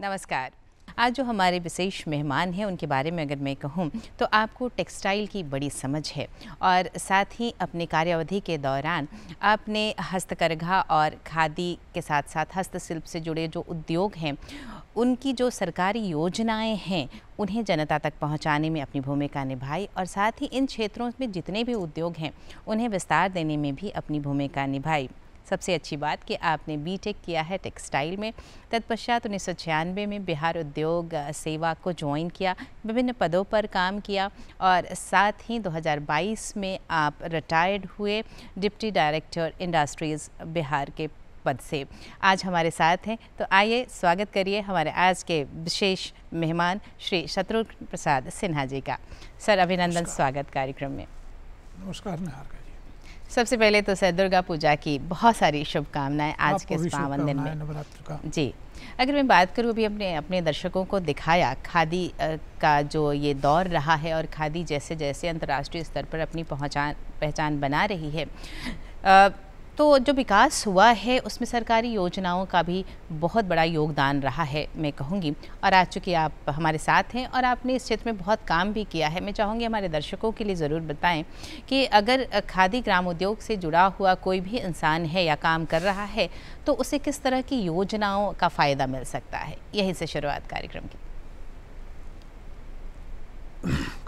नमस्कार। आज जो हमारे विशेष मेहमान हैं उनके बारे में अगर मैं कहूं तो आपको टेक्सटाइल की बड़ी समझ है और साथ ही अपने कार्यावधि के दौरान आपने हस्तकरघा और खादी के साथ साथ हस्तशिल्प से जुड़े जो उद्योग हैं उनकी जो सरकारी योजनाएं हैं उन्हें जनता तक पहुंचाने में अपनी भूमिका निभाई और साथ ही इन क्षेत्रों में जितने भी उद्योग हैं उन्हें विस्तार देने में भी अपनी भूमिका निभाई। सबसे अच्छी बात कि आपने बीटेक किया है टेक्सटाइल में, तत्पश्चात 1996 में बिहार उद्योग सेवा को ज्वाइन किया, विभिन्न पदों पर काम किया और साथ ही 2022 में आप रिटायर्ड हुए डिप्टी डायरेक्टर इंडस्ट्रीज़ बिहार के पद से। आज हमारे साथ हैं, तो आइए स्वागत करिए हमारे आज के विशेष मेहमान श्री शत्रुघ्न प्रसाद सिन्हा जी का। सर अभिनंदन, स्वागत कार्यक्रम में। नमस्कार निहार। सबसे पहले तो सर दुर्गा पूजा की बहुत सारी शुभकामनाएं आज के इस पावन दिन में। नवरात्र का जी, अगर मैं बात करूँ अभी अपने दर्शकों को दिखाया खादी का जो ये दौर रहा है और खादी जैसे जैसे अंतर्राष्ट्रीय स्तर पर अपनी पहचान बना रही है, तो जो विकास हुआ है उसमें सरकारी योजनाओं का भी बहुत बड़ा योगदान रहा है मैं कहूँगी। और आज चूँकि आप हमारे साथ हैं और आपने इस क्षेत्र में बहुत काम भी किया है, मैं चाहूँगी हमारे दर्शकों के लिए ज़रूर बताएं कि अगर खादी ग्राम उद्योग से जुड़ा हुआ कोई भी इंसान है या काम कर रहा है तो उसे किस तरह की योजनाओं का फ़ायदा मिल सकता है। यहीं से शुरुआत कार्यक्रम की।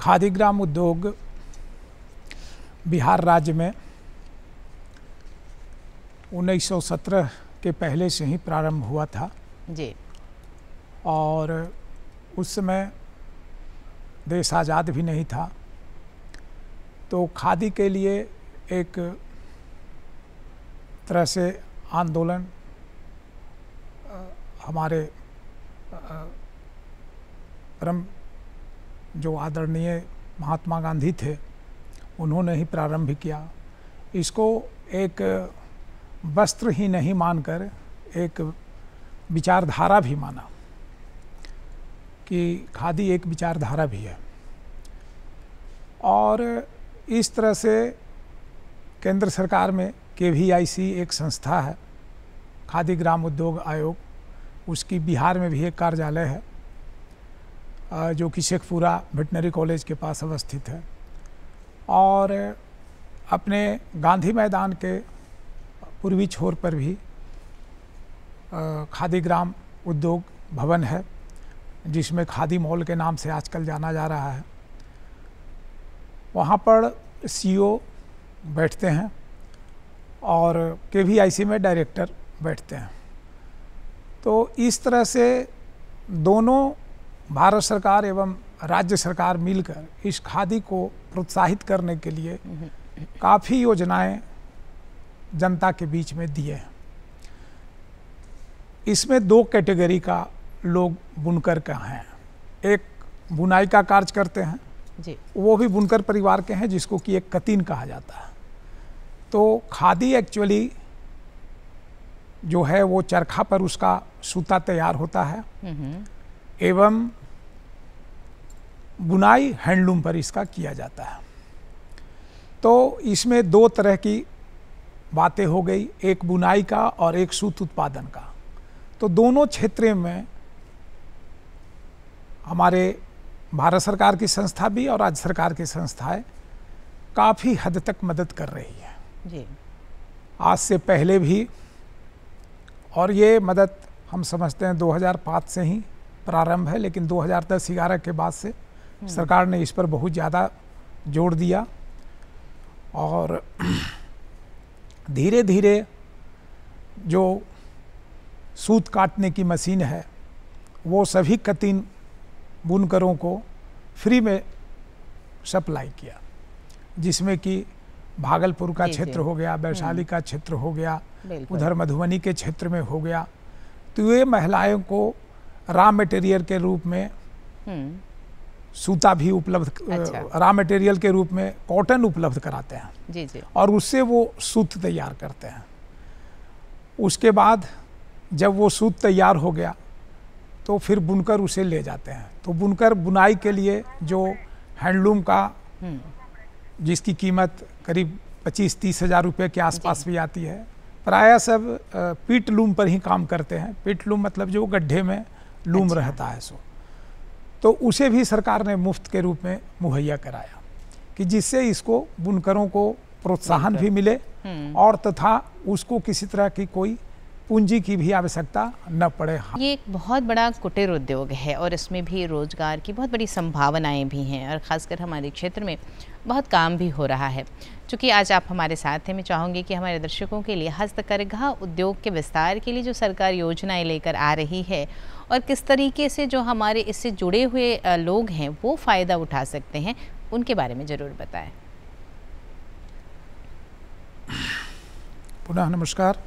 खादी ग्राम उद्योग बिहार राज्य में 1917 के पहले से ही प्रारंभ हुआ था जी। और उस समय देश आज़ाद भी नहीं था, तो खादी के लिए एक तरह से आंदोलन हमारे परम जो आदरणीय महात्मा गांधी थे उन्होंने ही प्रारंभ किया। इसको एक वस्त्र ही नहीं मानकर एक विचारधारा भी माना कि खादी एक विचारधारा भी है। और इस तरह से केंद्र सरकार में KVIC एक संस्था है, खादी ग्राम उद्योग आयोग, उसकी बिहार में भी एक कार्यालय है जो कि शेखपुरा वेटनरी कॉलेज के पास अवस्थित है। और अपने गांधी मैदान के पूर्वी छोर पर भी खादी ग्राम उद्योग भवन है जिसमें खादी मॉल के नाम से आजकल जाना जा रहा है। वहाँ पर CEO बैठते हैं और KVIC में डायरेक्टर बैठते हैं। तो इस तरह से दोनों भारत सरकार एवं राज्य सरकार मिलकर इस खादी को प्रोत्साहित करने के लिए काफ़ी योजनाएं जनता के बीच में दिए हैं। इसमें 2 कैटेगरी का लोग बुनकर का हैं। एक बुनाई का कार्य करते हैं जी, वो भी बुनकर परिवार के हैं जिसको कि एक कतीन कहा जाता है। तो खादी एक्चुअली जो है वो चरखा पर उसका सूता तैयार होता है एवं बुनाई हैंडलूम पर इसका किया जाता है। तो इसमें 2 तरह की बातें हो गई, एक बुनाई का और एक सूत उत्पादन का। तो दोनों क्षेत्रों में हमारे भारत सरकार की संस्था भी और राज्य सरकार की संस्थाएं काफ़ी हद तक मदद कर रही है जी। आज से पहले भी, और ये मदद हम समझते हैं 2005 से ही प्रारंभ है, लेकिन 2010-11 के बाद से सरकार ने इस पर बहुत ज़्यादा जोर दिया और धीरे धीरे जो सूत काटने की मशीन है वो सभी कतीन बुनकरों को फ्री में सप्लाई किया, जिसमें कि भागलपुर का क्षेत्र हो गया, वैशाली का क्षेत्र हो गया, उधर मधुबनी के क्षेत्र में हो गया। तो ये महिलाओं को रॉ मटेरियल के रूप में सूता भी उपलब्ध, रॉ मटेरियल के रूप में कॉटन उपलब्ध कराते हैं जी जी। और उससे वो सूत तैयार करते हैं। उसके बाद जब वो सूत तैयार हो गया तो फिर बुनकर उसे ले जाते हैं। तो बुनकर बुनाई के लिए जो हैंडलूम का जिसकी कीमत करीब 25-30 हज़ार रुपये के आसपास भी आती है, प्रायः सब पीट लूम पर ही काम करते हैं। पीट लूम मतलब जो गड्ढे में लूम रहता है सो, तो उसे भी सरकार ने मुफ्त के रूप में मुहैया कराया कि जिससे इसको बुनकरों को प्रोत्साहन भी मिले और तथा उसको किसी तरह की कोई पूंजी की भी आवश्यकता न पड़े। ये एक बहुत बड़ा कुटीर उद्योग है और इसमें भी रोजगार की बहुत बड़ी संभावनाएं भी हैं और ख़ासकर हमारे क्षेत्र में बहुत काम भी हो रहा है। चूँकि आज आप हमारे साथ हैं, मैं चाहूँगी कि हमारे दर्शकों के लिए हस्तकरघा उद्योग के विस्तार के लिए जो सरकार योजनाएं लेकर आ रही है और किस तरीके से जो हमारे इससे जुड़े हुए लोग हैं वो फ़ायदा उठा सकते हैं, उनके बारे में ज़रूर बताएं। पुनः नमस्कार।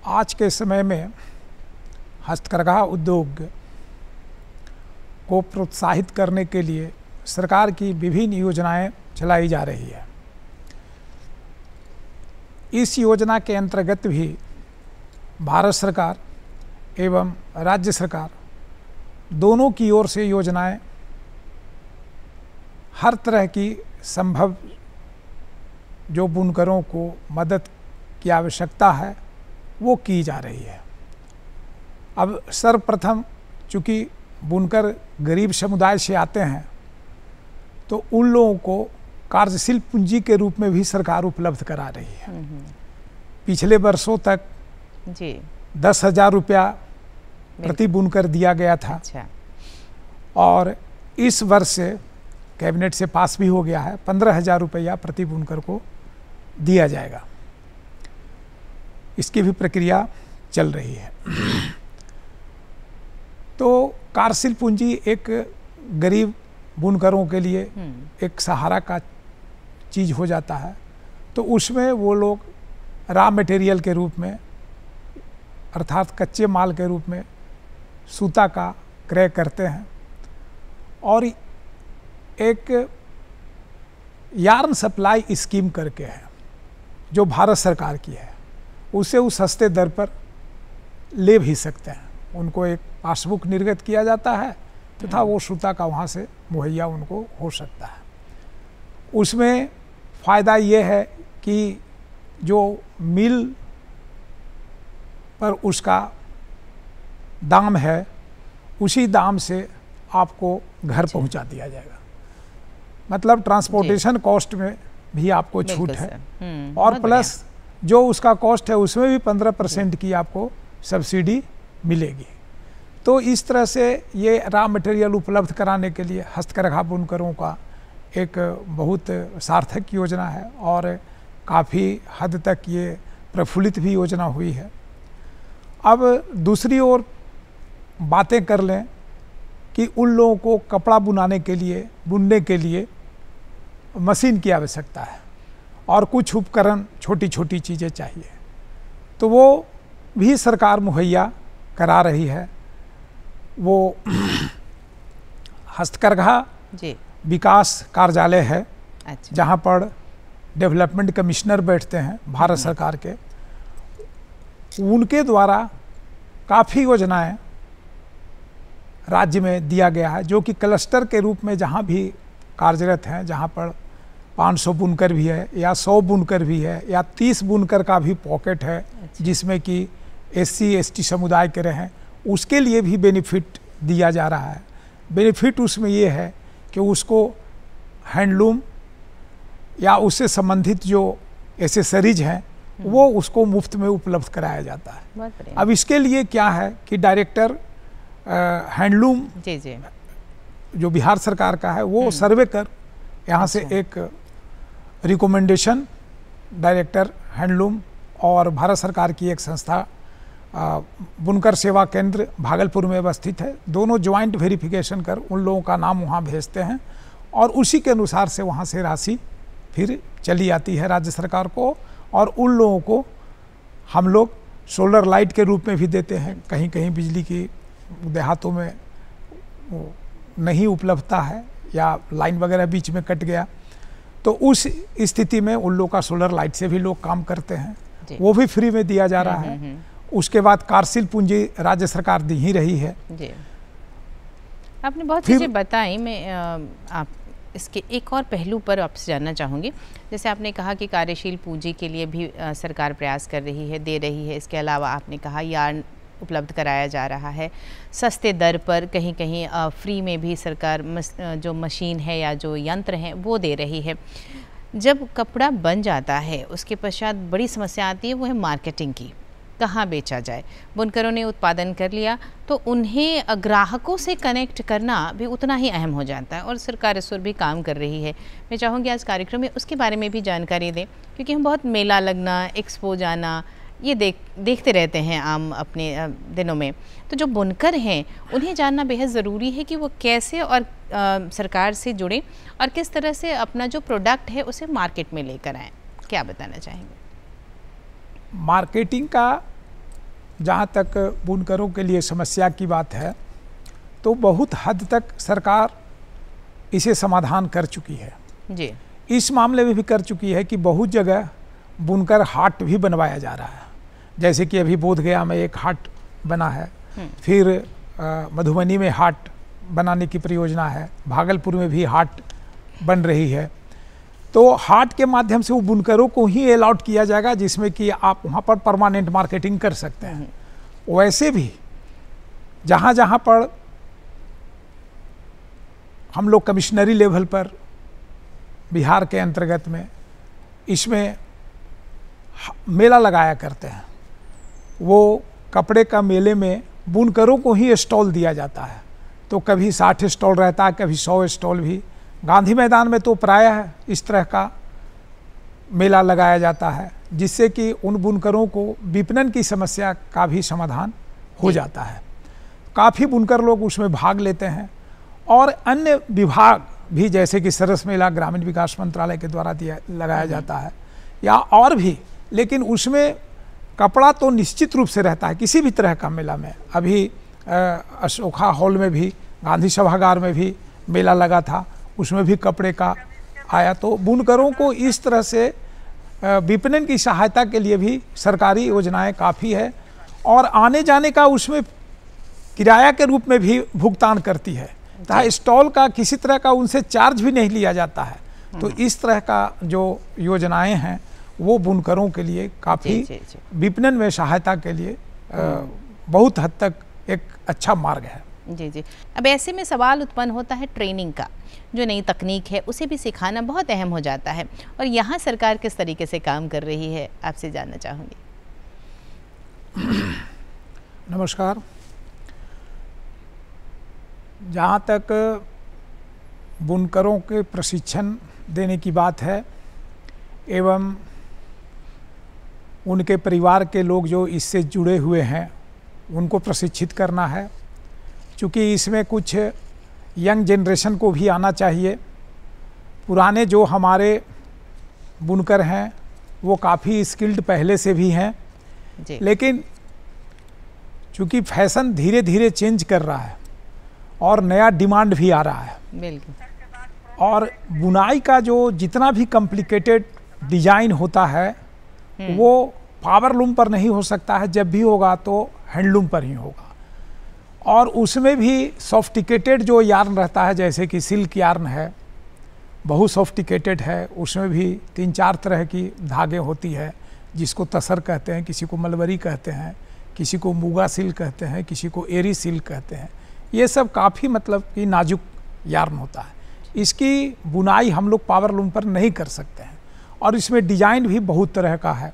आज के समय में हस्तकरघा उद्योग को प्रोत्साहित करने के लिए सरकार की विभिन्न योजनाएं चलाई जा रही है। इस योजना के अंतर्गत भी भारत सरकार एवं राज्य सरकार दोनों की ओर से योजनाएं हर तरह की संभव जो बुनकरों को मदद की आवश्यकता है वो की जा रही है। अब सर्वप्रथम चूँकि बुनकर गरीब समुदाय से आते हैं तो उन लोगों को कार्यशील पूंजी के रूप में भी सरकार उपलब्ध करा रही है। पिछले वर्षों तक जी 10,000 रुपया प्रति बुनकर दिया गया था। अच्छा। और इस वर्ष से कैबिनेट से पास भी हो गया है, 15,000 रुपया प्रति बुनकर को दिया जाएगा। इसकी भी प्रक्रिया चल रही है। तो कार्यशील पूंजी एक गरीब बुनकरों के लिए एक सहारा का चीज़ हो जाता है, तो उसमें वो लोग रॉ मटेरियल के रूप में अर्थात कच्चे माल के रूप में सूता का क्रय करते हैं और एक यार्न सप्लाई स्कीम करके है जो भारत सरकार की है, उसे उस सस्ते दर पर ले भी सकते हैं। उनको एक पासबुक निर्गत किया जाता है तथा वो सूता का वहाँ से मुहैया उनको हो सकता है। उसमें फ़ायदा ये है कि जो मिल पर उसका दाम है उसी दाम से आपको घर पहुंचा दिया जाएगा, मतलब ट्रांसपोर्टेशन कॉस्ट में भी आपको छूट है और प्लस जो उसका कॉस्ट है उसमें भी 15% की आपको सब्सिडी मिलेगी। तो इस तरह से ये रॉ मटेरियल उपलब्ध कराने के लिए हस्तकरघा बुनकरों का एक बहुत सार्थक योजना है और काफ़ी हद तक ये प्रफुल्लित भी योजना हुई है। अब दूसरी ओर बातें कर लें कि उन लोगों को कपड़ा बुनने के लिए मशीन की आवश्यकता है और कुछ उपकरण छोटी छोटी चीज़ें चाहिए, तो वो भी सरकार मुहैया करा रही है। वो हस्तकरघा विकास कार्यालय है। अच्छा। जहाँ पर डेवलपमेंट कमिश्नर बैठते हैं भारत सरकार के, उनके द्वारा काफ़ी योजनाएं राज्य में दिया गया है जो कि क्लस्टर के रूप में जहाँ भी कार्यरत हैं, जहाँ पर 500 बुनकर भी है या 100 बुनकर भी है या 30 बुनकर का भी पॉकेट है जिसमें कि SC ST समुदाय के रहें, उसके लिए भी बेनिफिट दिया जा रहा है। बेनिफिट उसमें ये है कि उसको हैंडलूम या उससे संबंधित जो एसेसरीज हैं वो उसको मुफ्त में उपलब्ध कराया जाता है। अब इसके लिए क्या है कि डायरेक्टर हैंडलूम जी जो बिहार सरकार का है वो सर्वे कर यहाँ से एक रिकमेंडेशन डायरेक्टर हैंडलूम और भारत सरकार की एक संस्था बुनकर सेवा केंद्र भागलपुर में अवस्थित है, दोनों ज्वाइंट वेरिफिकेशन कर उन लोगों का नाम वहाँ भेजते हैं और उसी के अनुसार से वहाँ से राशि फिर चली आती है राज्य सरकार को और उन लोगों को हम लोग सोलर लाइट के रूप में भी देते हैं। कहीं कहीं बिजली की देहातों में नहीं उपलब्धता है या लाइन वगैरह बीच में कट गया, तो उस स्थिति में उन लोगों का सोलर लाइट से भी लोग काम करते हैं, वो भी फ्री में दिया जा रहा है। उसके बाद कार्यशील पूंजी राज्य सरकार दी ही रही है। जी, आपने बहुत चीज़ें बताई। मैं आप इसके एक और पहलू पर आपसे जानना चाहूँगी। जैसे आपने कहा कि कार्यशील पूंजी के लिए भी सरकार प्रयास कर रही है, दे रही है। इसके अलावा आपने कहा यार्न उपलब्ध कराया जा रहा है सस्ते दर पर, कहीं कहीं फ्री में भी सरकार जो मशीन है या जो यंत्र हैं वो दे रही है। जब कपड़ा बन जाता है उसके पश्चात बड़ी समस्या आती है, वो है मार्केटिंग की, कहाँ बेचा जाए। बुनकरों ने उत्पादन कर लिया तो उन्हें ग्राहकों से कनेक्ट करना भी उतना ही अहम हो जाता है, और सरकार इस पर भी काम कर रही है। मैं चाहूँगी आज कार्यक्रम में उसके बारे में भी जानकारी दें, क्योंकि हम बहुत मेला लगना, एक्सपो जाना ये देखते रहते हैं आम अपने दिनों में। तो जो बुनकर हैं उन्हें जानना बेहद ज़रूरी है कि वो कैसे और सरकार से जुड़ें और किस तरह से अपना जो प्रोडक्ट है उसे मार्केट में लेकर आएँ। क्या बताना चाहेंगे? मार्केटिंग का जहाँ तक बुनकरों के लिए समस्या की बात है तो बहुत हद तक सरकार इसे समाधान कर चुकी है जी। इस मामले में भी कर चुकी है कि बहुत जगह बुनकर हाट भी बनवाया जा रहा है। जैसे कि अभी बोधगया में एक हाट बना है, फिर मधुबनी में हाट बनाने की परियोजना है, भागलपुर में भी हाट बन रही है। तो हाट के माध्यम से वो बुनकरों को ही अलाउड किया जाएगा जिसमें कि आप वहाँ पर परमानेंट मार्केटिंग कर सकते हैं। वैसे भी जहाँ जहाँ पर हम लोग कमिश्नरी लेवल पर बिहार के अंतर्गत में इसमें मेला लगाया करते हैं, वो कपड़े का मेले में बुनकरों को ही स्टॉल दिया जाता है। तो कभी 60 स्टॉल रहता है, कभी 100 स्टॉल भी। गांधी मैदान में तो प्रायः इस तरह का मेला लगाया जाता है जिससे कि उन बुनकरों को विपणन की समस्या का भी समाधान हो जाता है। काफ़ी बुनकर लोग उसमें भाग लेते हैं और अन्य विभाग भी जैसे कि सरस मेला ग्रामीण विकास मंत्रालय के द्वारा लगाया जाता है या और भी, लेकिन उसमें कपड़ा तो निश्चित रूप से रहता है किसी भी तरह का मेला में। अभी अशोका हॉल में भी, गांधी सभागार में भी मेला लगा था, उसमें भी कपड़े का आया। तो बुनकरों को इस तरह से विपणन की सहायता के लिए भी सरकारी योजनाएं काफ़ी है और आने जाने का उसमें किराया के रूप में भी भुगतान करती है। स्टॉल का किसी तरह का उनसे चार्ज भी नहीं लिया जाता है। तो इस तरह का जो योजनाएं हैं वो बुनकरों के लिए काफ़ी विपणन में सहायता के लिए बहुत हद तक एक अच्छा मार्ग है। जी जी। अब ऐसे में सवाल उत्पन्न होता है ट्रेनिंग का, जो नई तकनीक है उसे भी सिखाना बहुत अहम हो जाता है, और यहाँ सरकार किस तरीके से काम कर रही है आपसे जानना चाहूँगी। नमस्कार। जहाँ तक बुनकरों के प्रशिक्षण देने की बात है एवं उनके परिवार के लोग जो इससे जुड़े हुए हैं उनको प्रशिक्षित करना है, क्योंकि इसमें कुछ यंग जनरेशन को भी आना चाहिए। पुराने जो हमारे बुनकर हैं वो काफ़ी स्किल्ड पहले से भी हैं, लेकिन चूँकि फैशन धीरे धीरे चेंज कर रहा है और नया डिमांड भी आ रहा है। बिल्कुल। और बुनाई का जो जितना भी कॉम्प्लिकेटेड डिजाइन होता है वो पावर लूम पर नहीं हो सकता है, जब भी होगा तो हैंडलूम पर ही होगा। और उसमें भी सॉफ्टिकेटेड जो यार्न रहता है, जैसे कि सिल्क यार्न है, बहुत सॉफ्टिकेटेड है, उसमें भी 3-4 तरह की धागे होती है, जिसको तसर कहते हैं, किसी को मलबरी कहते हैं, किसी को मुगा सिल्क कहते हैं, किसी को एरी सिल्क कहते हैं। ये सब काफ़ी मतलब कि नाजुक यार्न होता है। इसकी बुनाई हम लोग पावर लूम पर नहीं कर सकते हैं और इसमें डिजाइन भी बहुत तरह का है।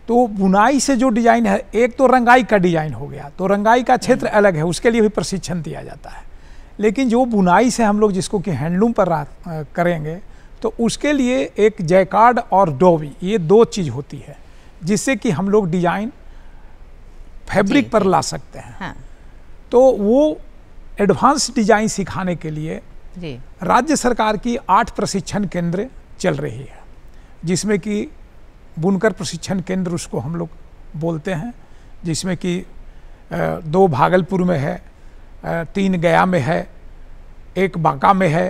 तो बुनाई से जो डिजाइन है, एक तो रंगाई का डिजाइन हो गया, तो रंगाई का क्षेत्र अलग है, उसके लिए भी प्रशिक्षण दिया जाता है। लेकिन जो बुनाई से हम लोग जिसको कि हैंडलूम पर करेंगे तो उसके लिए एक जैकार्ड और डोवी, ये 2 चीज़ होती है जिससे कि हम लोग डिजाइन फैब्रिक पर ला सकते हैं। हाँ। तो वो एडवांस डिजाइन सिखाने के लिए राज्य सरकार की 8 प्रशिक्षण केंद्र चल रही है, जिसमें कि बुनकर प्रशिक्षण केंद्र उसको हम लोग बोलते हैं, जिसमें कि 2 भागलपुर में है, 3 गया में है, 1 बांका में है।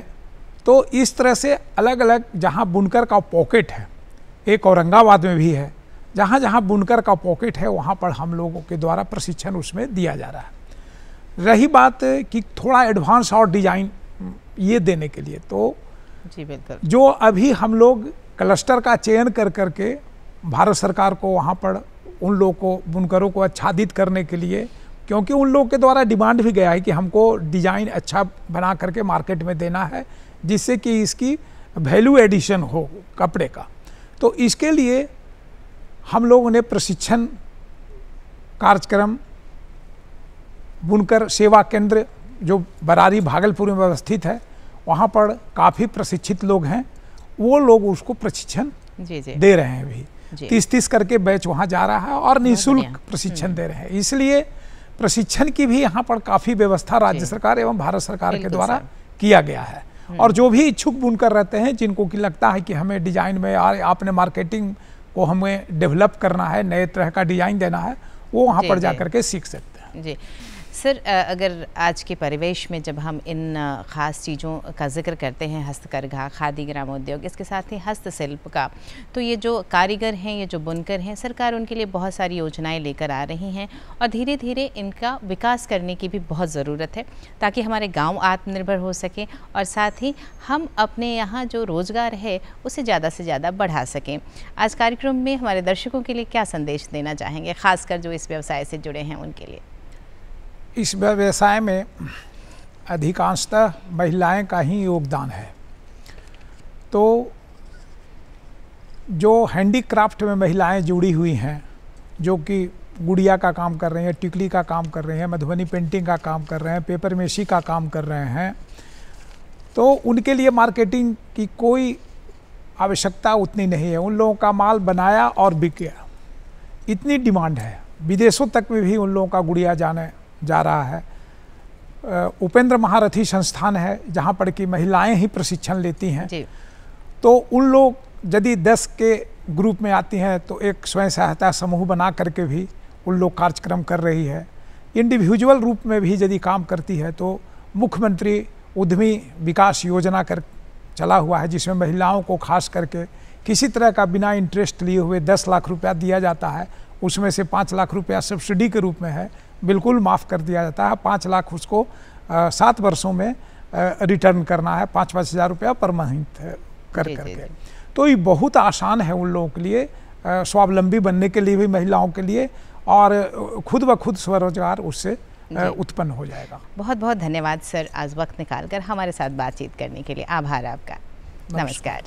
तो इस तरह से अलग अलग जहाँ बुनकर का पॉकेट है, एक औरंगाबाद में भी है, जहाँ जहाँ बुनकर का पॉकेट है वहाँ पर हम लोगों के द्वारा प्रशिक्षण उसमें दिया जा रहा है। रही बात कि थोड़ा एडवांस और डिजाइन ये देने के लिए। तो जी बिल्कुल, जो अभी हम लोग क्लस्टर का चयन कर करके भारत सरकार को वहाँ पर उन लोगों को, बुनकरों को आच्छादित करने के लिए, क्योंकि उन लोगों के द्वारा डिमांड भी गया है कि हमको डिज़ाइन अच्छा बना करके मार्केट में देना है जिससे कि इसकी वैल्यू एडिशन हो कपड़े का। तो इसके लिए हम लोगों ने प्रशिक्षण कार्यक्रम, बुनकर सेवा केंद्र जो बरारी भागलपुर में व्यवस्थित है, वहाँ पर काफ़ी प्रशिक्षित लोग हैं, वो लोग उसको प्रशिक्षण जी जी दे रहे हैं। अभी 30-30 करके बैच वहाँ जा रहा है और निःशुल्क प्रशिक्षण दे रहे हैं। इसलिए प्रशिक्षण की भी यहाँ पर काफ़ी व्यवस्था राज्य सरकार एवं भारत सरकार के द्वारा किया गया है। और जो भी इच्छुक बुनकर रहते हैं, जिनको कि लगता है कि हमें डिजाइन में आपने मार्केटिंग को हमें डेवलप करना है, नए तरह का डिजाइन देना है, वो वहाँ पर जा करके सीख सकते हैं। जी सर, अगर आज के परिवेश में जब हम इन ख़ास चीज़ों का जिक्र करते हैं, हस्तकरघा, खादी ग्रामोद्योग, इसके साथ ही हस्तशिल्प का, तो ये जो कारीगर हैं, ये जो बुनकर हैं, सरकार उनके लिए बहुत सारी योजनाएं लेकर आ रही हैं और धीरे धीरे इनका विकास करने की भी बहुत ज़रूरत है ताकि हमारे गांव आत्मनिर्भर हो सकें और साथ ही हम अपने यहाँ जो रोज़गार है उसे ज़्यादा से ज़्यादा बढ़ा सकें। आज कार्यक्रम में हमारे दर्शकों के लिए क्या संदेश देना चाहेंगे, ख़ासकर जो इस व्यवसाय से जुड़े हैं उनके लिए? इस व्यवसाय में अधिकांशतः महिलाएं का ही योगदान है। तो जो हैंडीक्राफ्ट में महिलाएं जुड़ी हुई हैं, जो कि गुड़िया का काम कर रही हैं, टिकली का काम कर रही हैं, मधुबनी पेंटिंग का काम कर रहे हैं, पेपर मेशी का काम कर रहे हैं, तो उनके लिए मार्केटिंग की कोई आवश्यकता उतनी नहीं है। उन लोगों का माल बनाया और बिक गया, इतनी डिमांड है। विदेशों तक में भी उन लोगों का गुड़िया जा रहा है। उपेंद्र महारथी संस्थान है जहाँ पर कि महिलाएं ही प्रशिक्षण लेती हैं जी। तो उन लोग यदि 10 के ग्रुप में आती हैं तो एक स्वयं सहायता समूह बना करके भी उन लोग कार्यक्रम कर रही है। इंडिविजुअल रूप में भी यदि काम करती है तो मुख्यमंत्री उद्यमी विकास योजना कर चला हुआ है, जिसमें महिलाओं को खास करके किसी तरह का बिना इंटरेस्ट लिए हुए 10 लाख रुपया दिया जाता है। उसमें से 5 लाख रुपया सब्सिडी के रूप में है, बिल्कुल माफ़ कर दिया जाता है। 5 लाख उसको 7 वर्षों में रिटर्न करना है, 5-5 हज़ार रुपया पर मंथ कर करके। तो ये बहुत आसान है उन लोगों के लिए, स्वावलंबी बनने के लिए भी महिलाओं के लिए, और खुद ब खुद स्वरोजगार उससे उत्पन्न हो जाएगा। बहुत बहुत धन्यवाद सर, आज वक्त निकाल कर हमारे साथ बातचीत करने के लिए। आभार आपका। नमस्कार।